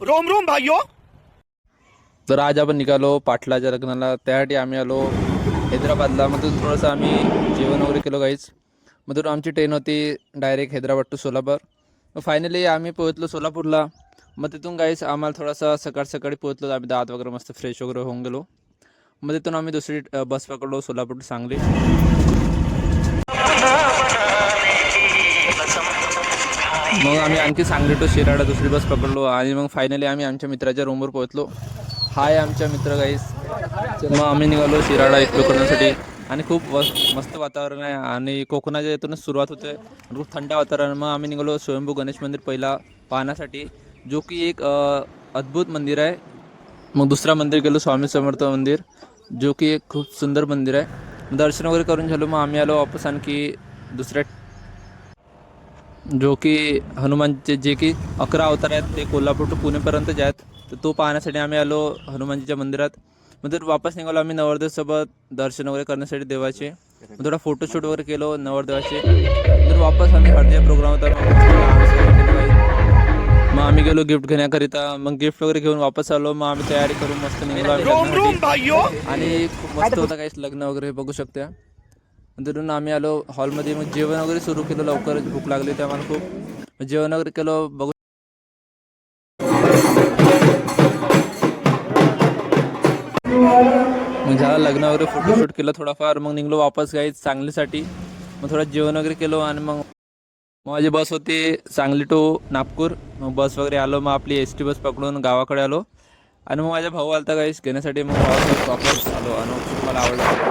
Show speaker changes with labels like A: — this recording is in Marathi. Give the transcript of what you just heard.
A: रोम रोम भाइयों.
B: तर आज आपण निघालो पाटलाच्या लग्नाला. त्यासाठी आम्ही आलो हैदराबादला. मधून थोडंसं आम्ही जेवण वगैरे केलो गाईच. मधून आमची ट्रेन होती डायरेक्ट हैदराबाद टू सोलापूर. मग फायनली आम्ही पोहोचलो सोलापूरला. मग तिथून गाईच आम्हाला थोडासा सकाळी पोहोचलो. आम्ही दात वगैरे मस्त फ्रेश वगैरे होऊन गेलो. मग तिथून आम्ही दुसरी बस पकडलो सोलापूर टू सांगली. मग आम्ही आणखी सांगली टू शिराडा दुसरी बस पकडलो आणि मग फायनली आम्ही आमच्या मित्राच्या रूमवर पोहोचलो. हाय आमच्या मित्र गाईस. मग आम्ही निघालो शिराडा एक्सप्लोर करण्यासाठी आणि खूप मस्त वातावरण आहे आणि कोकणाच्या इथूनच सुरुवात होते. खूप थंड वातावरण. मग आम्ही निघालो स्वयंभू गणेश मंदिर पहिला पाहण्यासाठी, जो की एक अद्भुत मंदिर आहे. मग दुसरा मंदिर गेलो स्वामी समर्थ मंदिर, जो की एक खूप सुंदर मंदिर आहे. दर्शन वगैरे करून झालो. मग आम्ही आलो वापस आणखी दुसऱ्या, जो की हनुमानचे जे की 11 अवतार आहेत ते कोल्हापूर टू पुणेपर्यंत जे आहेत, तर तो पाहण्यासाठी आम्ही आलो हनुमानजीच्या मंदिरात. मग तर वापस निघालो आम्ही नवरदेवासोबत दर्शन वगैरे करण्यासाठी देवाचे. मग थोडा फोटोशूट वगैरे केलो नवरदेवाचे. तर वापस आम्ही हळदीचा प्रोग्राम होता. मग आम्ही गेलो गिफ्ट घेण्याकरिता. मग गिफ्ट वगैरे घेऊन वापस आलो. मग आम्ही तयारी करून मस्त निघालो आम्ही
A: रोम रोम भाइयों.
B: आणि खूप मस्त होता काहीच लग्न वगैरे बघू शकता. नंतर आम्ही आलो हॉलमध्ये. मग जेवण वगैरे सुरू केलं. लवकर भूक लागली होती आम्हाला खूप. जेवण वगैरे केलं बघू. मग झालं लग्न वगैरे फोटोशूट केलं थोडाफार. मग निघलो वापस गाईच सांगलीसाठी. मग थोडं जेवण वगैरे केलो आणि मग माझी बस होती सांगली टू नागपूर. मग बस वगैरे आलो. मग आपली ST बस पकडून गावाकडे आलो आणि मग माझ्या भाऊ आलता गाईस घेण्यासाठी. मग वापस आलो आणि तुम्हाला आवडलं.